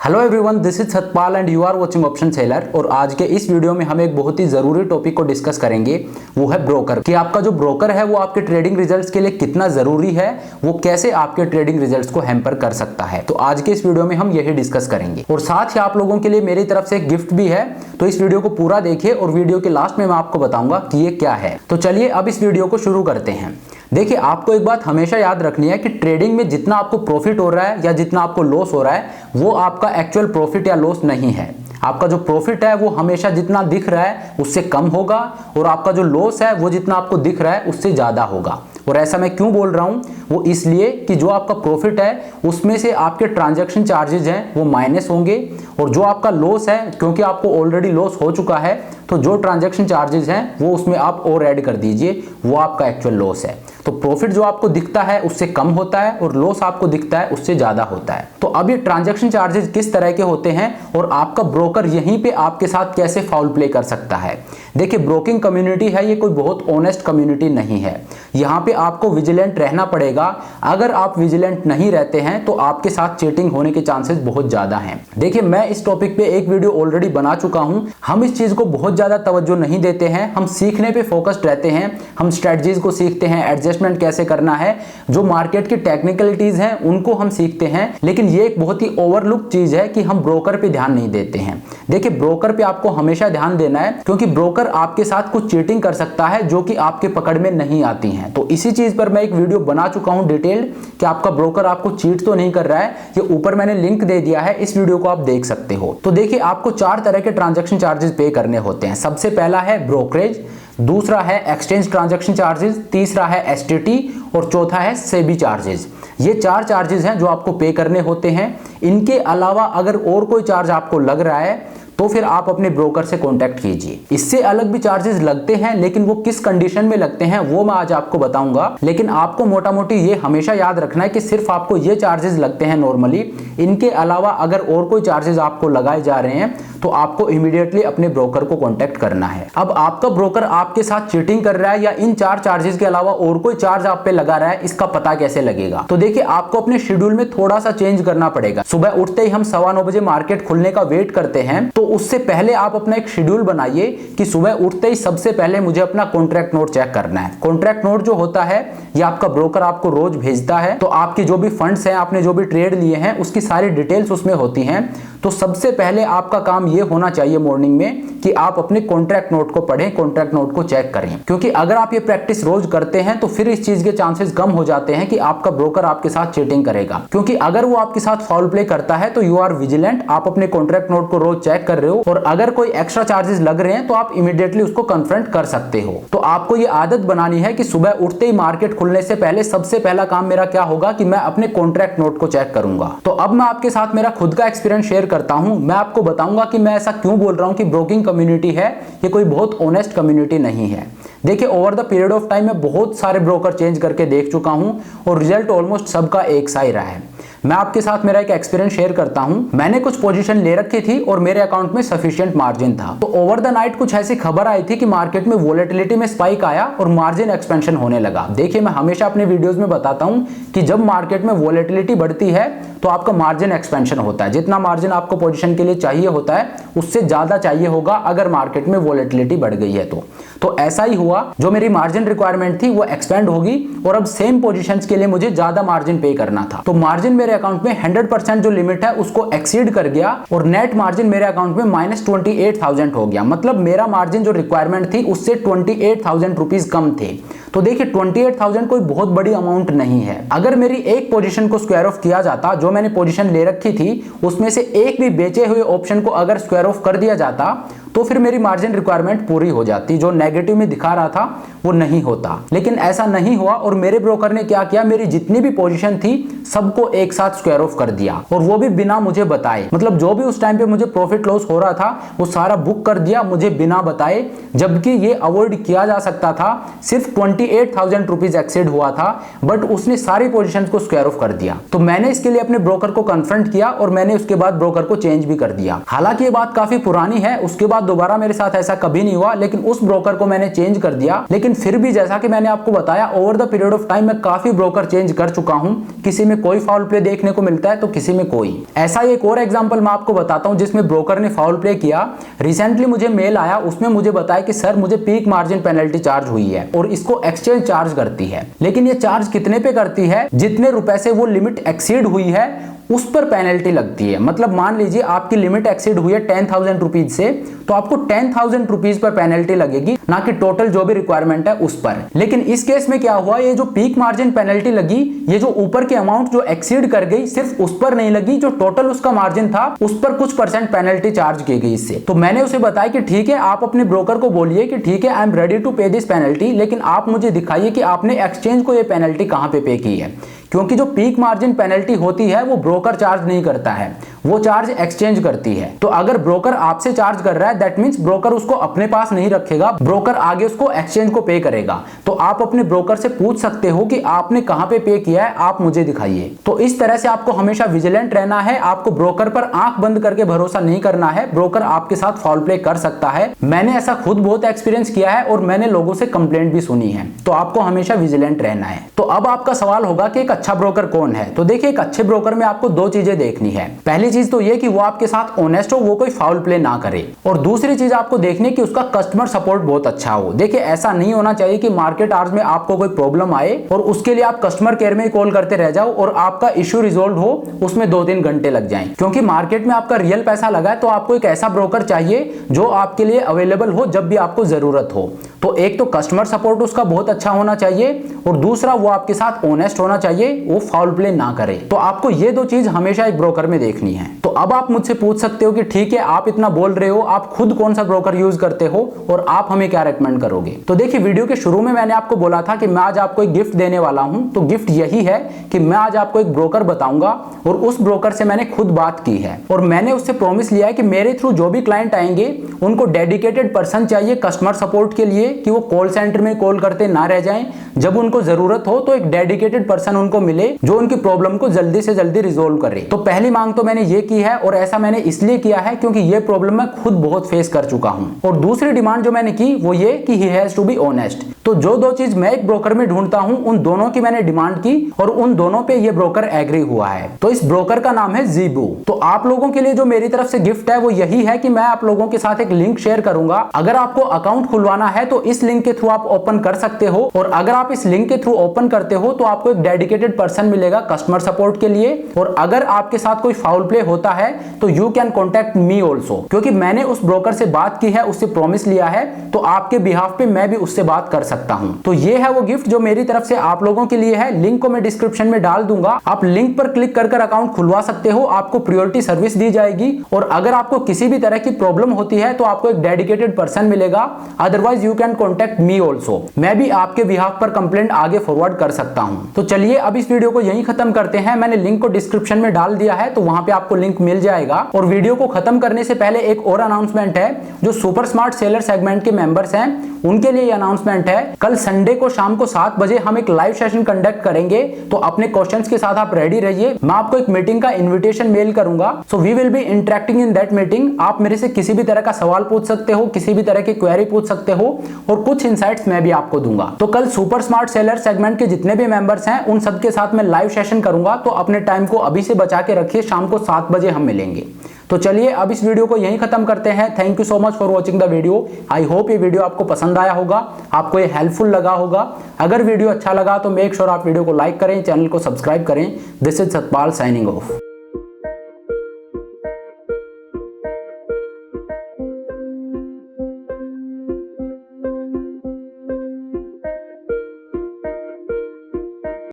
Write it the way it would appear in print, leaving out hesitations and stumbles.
Hello everyone, this is Satpal and you are watching option seller. और आज के इस वीडियो में हम एक बहुत ही जरूरी टॉपिक को डिस्कस करेंगे, वो है ब्रोकर। कि आपका जो ब्रोकर है वो आपके ट्रेडिंग रिजल्ट्स के लिए कितना जरूरी है, वो कैसे आपके ट्रेडिंग रिजल्ट्स को हैम्पर कर सकता है। तो आज के इस वीडियो में हम यही डिस्कस करेंगे। और साथ ही आप लोगों के लिए मेरी तरफ से एक गिफ्ट भी है, तो इस वीडियो को पूरा देखिए और वीडियो के लास्ट में मैं आपको बताऊंगा कि ये क्या है। तो चलिए अब इस वीडियो को शुरू करते हैं। देखिए, आपको एक बात हमेशा याद रखनी है कि ट्रेडिंग में जितना आपको प्रॉफिट हो रहा है या जितना आपको लॉस हो रहा है, वो आपका एक्चुअल प्रॉफिट या लॉस नहीं है। आपका जो प्रॉफिट है वो हमेशा जितना दिख रहा है उससे कम होगा, और आपका जो लॉस है वो जितना आपको दिख रहा है उससे ज्यादा होगा। और ऐसा मैं क्यों बोल रहा हूं, वो इसलिए कि जो आपका प्रॉफिट है उसमें से आपके ट्रांजैक्शन चार्जेस हैं वो माइनस होंगे, और जो आपका लॉस है, क्योंकि आपको ऑलरेडी लॉस हो चुका है, तो जो ट्रांजैक्शन चार्जेस हैं वो उसमें आप और ऐड कर दीजिए, वो आपका एक्चुअल लॉस है। तो प्रॉफिट जो आपको दिखता है उससे कम होता है और लॉस आपको दिखता है उससे ज्यादा होता है। तो अब ये ट्रांजैक्शन चार्जेस किस तरह के होते हैं और आपका ब्रोकर यहीं पे आपके साथ कैसे फाउल प्ले कर सकता है। देखिए, ब्रोकिंग कम्युनिटी है, ये कोई बहुत ऑनेस्ट कम्युनिटी नहीं है। यहाँ पे आपको विजिलेंट रहना पड़ेगा। अगर आप विजिलेंट नहीं रहते हैं तो आपके साथ चीटिंग होने के चांसेस बहुत ज्यादा हैं। देखिए, मैं इस टॉपिक पे एक वीडियो ऑलरेडी बना चुका हूं। हम इस चीज को बहुत ज्यादा तवज्जो नहीं देते हैं, हम सीखने पे फोकस्ड रहते हैं। हम स्ट्रेटजीज को सीखते हैं, एडजस्टमेंट कैसे करना है, जो मार्केट की टेक्निकलिटीज हैं उनको हम सीखते हैं। लेकिन ये एक बहुत ही ओवरलुक चीज है कि हम ब्रोकर पे ध्यान नहीं देते हैं। देखिए, ब्रोकर पे आपको हमेशा ध्यान देना है, क्योंकि ब्रोकर आपके साथ कुछ चीटिंग कर सकता है जो कि आपके पकड़ में नहीं आती हैं। तो इसी चीज पर मैं एक वीडियो बना चुका हूं डिटेल्ड, कि आपका ब्रोकर आपको चीट तो नहीं कर रहा है। ये ऊपर मैंने लिंक दे दिया है, इस वीडियो को आप देख सकते हो। तो देखिए, आपको 4 तरह के ट्रांजैक्शन चार्जेस पे करने होते हैं। सबसे पहला है ब्रोकरेज, दूसरा है एक्सचेंज ट्रांजैक्शन चार्जेस, तीसरा है एसटीटी और चौथा है सेबी चार्जेस। ये 4 चार्जेस हैं जो आपको पे करने होते हैं। इनके अलावा अगर और कोई चार्ज आपको लग रहा है तो फिर आप अपने ब्रोकर से कांटेक्ट कीजिए। इससे अलग भी चार्जेस लगते हैं, लेकिन वो किस कंडीशन में लगते हैं वो मैं आज आपको बताऊंगा। लेकिन आपको मोटा मोटी ये हमेशा याद रखना है कि सिर्फ आपको ये चार्जेस लगते हैं नॉर्मली। इनके अलावा अगर और कोई चार्जेस आपको लगाए जा रहे हैं तो आपको इमीडिएटली अपने ब्रोकर को कांटेक्ट करना है। अब आपका ब्रोकर आपके साथ चीटिंग कर रहा है या इन 4 चार्जेस के अलावा और कोई चार्ज आप पे लगा रहा है, इसका पता कैसे लगेगा। तो देखिए, आपको अपने शेड्यूल में थोड़ा सा चेंज करना पड़ेगा। सुबह उठते ही हम 9:15 बजे मार्केट खुलने का वेट करते हैं, तो उससे पहले आप अपना एक शेड्यूल बनाइए कि सुबह उठते ही सबसे पहले मुझे अपना कॉन्ट्रैक्ट नोट चेक करना है। कॉन्ट्रैक्ट नोट जो होता है ये आपका ब्रोकर आपको रोज भेजता है। तो आपकी जो भी फंड्स हैं, आपने जो भी ट्रेड लिए हैं, उसकी सारी डिटेल्स उसमें होती हैं। तो सबसे पहले आपका काम ये होना चाहिए मॉर्निंग में कि आप अपने कॉन्ट्रैक्ट नोट को पढ़ें, कॉन्ट्रैक्ट नोट को चेक करें। क्योंकि अगर आप ये प्रैक्टिस रोज करते हैं तो फिर इस चीज के चांसेस कम हो जाते हैं कि आपका ब्रोकर आपके साथ चीटिंग करेगा। क्योंकि अगर वो आपके साथ फाउल प्ले करता है तो यू आर विजिलेंट, आप अपने कॉन्ट्रैक्ट नोट को रोज चेक कर रहे हो, और अगर कोई एक्स्ट्रा चार्जेस लग रहे हैं तो आप इमीडिएटली उसको कन्फ्रंट कर सकते हो। तो आपको ये आदत बनानी है कि सुबह उठते ही मार्केट खुलने से पहले सबसे पहला काम मेरा क्या होगा कि मैं अपने कॉन्ट्रैक्ट नोट को चेक करूंगा। तो अब मैं आपके साथ मेरा खुद का एक्सपीरियंस शेयर करता हूं। मैं आपको बताऊंगा कि मैं ऐसा क्यों बोल रहा हूं कि ब्रोकिंग कम्युनिटी है, ये कोई बहुत ऑनेस्ट कम्युनिटी नहीं है। देखिए, over the period of time मैं बहुत सारे ब्रोकर चेंज करके देख चुका हूं और रिजल्ट ऑलमोस्ट सबका एक सा ही रहा है। मैं आपके साथ मेरा एक एक्सपीरियंस शेयर करता हूं। मैंने कुछ पोजीशन ले रखी थी और मेरे अकाउंट में सफिशिएंट मार्जिन था। तो ओवर द नाइट कुछ ऐसी खबर आई थी कि मार्केट में वोलेटिलिटी में स्पाइक आया और मार्जिन एक्सपेंशन होने लगा। देखिए, मैं हमेशा अपने वीडियोस में बताता हूं कि जब मार्केट में वोलेटिलिटी बढ़ती है तो आपका मार्जिन एक्सपेंशन होता है। जितना मार्जिन आपको पोजीशन के लिए चाहिए होता है उससे ज्यादा चाहिए होगा अगर मार्केट में वोलेटिलिटी बढ़ गई है तो ऐसा ही हुआ। जो मेरी मार्जिन रिक्वायरमेंट थी वो एक्सपेंड होगी और अब सेम पोजीशंस के लिए मुझे ज्यादा मार्जिन पे करना था। तो मार्जिन मेरे अकाउंट में 100% जो लिमिट है उसको एक्सीड कर गया और नेट मार्जिन मेरे अकाउंट में -28,000 हो गया। मतलब मेरा मार्जिन जो रिक्वायरमेंट थी उससे 28,000 रुपीज कम थे। तो देखिए, 28,000 कोई बहुत बड़ी अमाउंट नहीं है। अगर मेरी एक पोजीशन को स्क्वायर ऑफ किया जाता, जो मैंने पोजीशन ले रखी थी उसमें से एक भी बेचे हुए ऑप्शन को अगर स्क्वायर ऑफ कर दिया जाता तो फिर मेरी मार्जिन रिक्वायरमेंट पूरी हो जाती। जो नेगेटिव में दिखा रहा था वो नहीं होता, लेकिन ऐसा नहीं हुआ। और मेरे ब्रोकर ने क्या किया, मेरी जितनी भी पोजीशन थी सबको एक साथ स्क्वायर ऑफ कर दिया, और वो भी बिना मुझे बताए। मतलब जो भी उस टाइम पे मुझे प्रॉफिट लॉस हो रहा था वो सारा बुक कर दिया मुझे बिना बताए, जबकि ये अवॉइड किया जा सकता था। सिर्फ 28,000 रुपीज एक्सीड हुआ था, बट उसने सारी पोजीशंस को स्क्वायर ऑफ कर दिया। तो मैंने इसके लिए अपने ब्रोकर को कन्फ्रंट किया और मैंने उसके बाद ब्रोकर को चेंज भी कर दिया। हालांकि ये बात काफी पुरानी है, उसके बाद दोबारा मेरे साथ ऐसा कभी नहीं हुआ, लेकिन उस ब्रोकर को मैंने चेंज कर दिया। लेकिन फिर भी जैसा कि मैंने आपको बताया, over the period of time मैं काफी ब्रोकर चेंज कर चुका हूं। किसी में कोई फाउल प्ले देखने को मिलता है तो किसी में कोई। ऐसा एक और एग्जांपल मैं आपको बताता हूं जिसमें ब्रोकर ने फाउल प्ले किया। रिसेंटली मुझे मेल आया, उसमें मुझे बताया कि सर मुझे पीक मार्जिन पेनल्टी चार्ज हुई है और इसको एक्सचेंज चार्ज करती है। लेकिन ये चार्ज कितने पे करती है? जितने रुपए से वो लिमिट एक्सीड हुई है उस पर पेनल्टी लगती है। मतलब मान लीजिए आपकी लिमिट एक्सीड हुई है 10,000 रुपीज से, तो आपको 10,000 रुपीज पर पेनल्टी लगेगी, ना कि टोटल जो भी रिक्वायरमेंट है उस पर। लेकिन इस केस में क्या हुआ, ये जो पीक मार्जिन पेनल्टी लगी, ये जो ऊपर की अमाउंट जो एक्सीड कर गई, सिर्फ उस पर नहीं लगी, जो टोटल उसका मार्जिन था उस पर कुछ परसेंट पेनल्टी चार्ज की गई इससे। तो मैंने उसे बताया कि ठीक है, आप अपने ब्रोकर को बोलिए कि ठीक है, आई एम रेडी टू पे दिस पेनल्टी, लेकिन आप मुझे दिखाइए कि आपने एक्सचेंज को ये पेनल्टी कहां पे की है। क्योंकि जो पीक मार्जिन पेनल्टी होती है वो ब्रोकर चार्ज नहीं करता है, वो चार्ज एक्सचेंज करती है। तो अगर ब्रोकर आपसे चार्ज कर रहा है, दैट मींस ब्रोकर उसको अपने पास नहीं रखेगा, ब्रोकर आगे उसको एक्सचेंज को पे करेगा। तो आप अपने ब्रोकर से पूछ सकते हो कि आपने कहां पे किया है, आप मुझे दिखाइए। तो इस तरह से आपको हमेशा विजिलेंट रहना है। आपको ब्रोकर पर आंख बंद करके भरोसा नहीं करना है। ब्रोकर आपके साथ फाउल प्ले कर सकता है। मैंने ऐसा खुद बहुत एक्सपीरियंस किया है और मैंने लोगों से कंप्लेंट भी सुनी है। तो आपको हमेशा विजिलेंट रहना है। तो अब आपका सवाल होगा कि एक अच्छा ब्रोकर कौन है। तो देखिए, एक अच्छे ब्रोकर में आपको दो चीजें देखनी है। पहली चीज तो ये कि वो आपके साथ ऑनेस्ट हो, वो कोई फाउल प्ले ना करे। और दूसरी चीज आपको देखनी है कि उसका कस्टमर सपोर्ट बहुत अच्छा हो। देखिए, ऐसा नहीं होना चाहिए कि मार्केट आवर्स में आपको कोई प्रॉब्लम आए और उसके लिए आप कस्टमर केयर में ही कॉल करते रह जाओ और आपका इश्यू रिजोल्व हो उसमें 2-3 घंटे लग जाएं। क्योंकि मार्केट में आपका रियल पैसा लगा है, तो आपको एक ऐसा ब्रोकर चाहिए जो आपके लिए अवेलेबल हो जब भी आपको जरूरत हो। तो एक तो कस्टमर सपोर्ट उसका बहुत अच्छा होना चाहिए और दूसरा वो आपके साथ ऑनेस्ट होना चाहिए, वो फाउल प्ले ना करे। तो आपको ये दो चीज हमेशा एक ब्रोकर में देखनी है। तो अब आप मुझसे पूछ सकते हो कि ठीक है, आप इतना बोल रहे हो, आप खुद कौन सा ब्रोकर यूज करते हो और आप हमें क्या रेकमेंड करोगे। तो देखिए, वीडियो के शुरू में मैंने आपको बोला था कि मैं आज आपको एक गिफ्ट देने वाला हूं। तो गिफ्ट यही है कि मैं आज आपको एक ब्रोकर बताऊंगा और उस ब्रोकर से मैंने खुद बात की है और मैंने उससे प्रॉमिस लिया है कि मेरे थ्रू जो भी क्लाइंट आएंगे उनको डेडिकेटेड पर्सन चाहिए कस्टमर सपोर्ट के लिए, कि वो कॉल सेंटर में कॉल करते ना रह जाएं। जब उनको जरूरत हो तो एक डेडिकेटेड पर्सन उनको मिले जो उनकी प्रॉब्लम को जल्दी से जल्दी रिजोल्व करे। तो पहली मांग तो मैंने ये की है और ऐसा मैंने इसलिए किया है क्योंकि ये प्रॉब्लम मैं खुद बहुत फेस कर चुका हूं। और दूसरी डिमांड जो मैंने की वो ये कि he has to be honest. तो जो दो चीज मैं एक ब्रोकर में ढूंढता हूं, उन दोनों की मैंने डिमांड की और उन दोनों पे ये ब्रोकर एग्री हुआ है। तो इस ब्रोकर का नाम है ज़ीबू। तो आप लोगों के लिए जो मेरी तरफ से गिफ्ट है वो यही है कि मैं आप लोगों के साथ एक लिंक शेयर करूंगा। अगर आपको अकाउंट खुलवाना है तो इस लिंक के थ्रू आप ओपन कर सकते हो और अगर आप इस लिंक के थ्रू ओपन करते हो तो आपको एक डेडिकेटेड पर्सन मिलेगा कस्टमर सपोर्ट के लिए। और अगर आपके साथ कोई फाउल प्ले होता है तो you can contact me also, क्योंकि मैंने उस ब्रोकर से बात की है, उससे प्रॉमिस लिया है, तो आपके बिहाफ पे मैं भी उससे बात कर सकता हूं। तो ये है वो गिफ्ट जो मेरी तरफ से आप लोगों के लिए है। लिंक को मैं डिस्क्रिप्शन में डाल दूंगा, आप लिंक पर क्लिक कर अकाउंट खुलवा सकते हो। आपको प्रायोरिटी सर्विस दी जाएगी और अगर आपको किसी भी तरह की प्रॉब्लम होती है तो आपको एक डेडिकेटेड पर्सन मिलेगा। Otherwise you can contact me also, मैं भी आपके बिहाफ पर कंप्लेंट आगे फॉरवर्ड कर सकता हूं। तो चलिए अब इस वीडियो को यहीं खत्म करते हैं। मैंने लिंक को डिस्क्रिप्शन में डाल दिया है, तो वहां पे आपको लिंक मिल जाएगा। और वीडियो को खत्म करने से पहले एक और अनाउंसमेंट है। जो सुपर स्मार्ट सेलर सेगमेंट के मेंबर्स हैं उनके लिए अनाउंसमेंट है, कल संडे को शाम को 7 बजे हम एक लाइव सेशन कंडक्ट करेंगे। तो अपने क्वेश्चंस के साथ आप रेडी रहिए। मैं आपको एक मीटिंग का इन्विटेशन मेल करूंगा, so we will be interacting in that meeting. आप मेरे से किसी भी तरह का सवाल पूछ सकते हो, किसी भी तरह की क्वेरी पूछ सकते हो और कुछ इनसाइट्स मैं भी आपको दूंगा। तो कल सुपर स्मार्ट सेलर सेगमेंट के जितने भी मेंबर्स हैं उन सबके साथ मैं लाइव सेशन करूंगा। तो अपने टाइम को अभी से बचा के रखिए, शाम को 7 बजे हम मिलेंगे। तो चलिए अब इस वीडियो को यहीं खत्म करते हैं। Thank you so much for watching the video. I hope ये वीडियो आपको पसंद आया होगा, आपको ये हेल्पफुल लगा होगा। अगर वीडियो अच्छा लगा तो मेक श्योर आप वीडियो को लाइक करें, चैनल को सब्सक्राइब करें। This is Satpal signing off.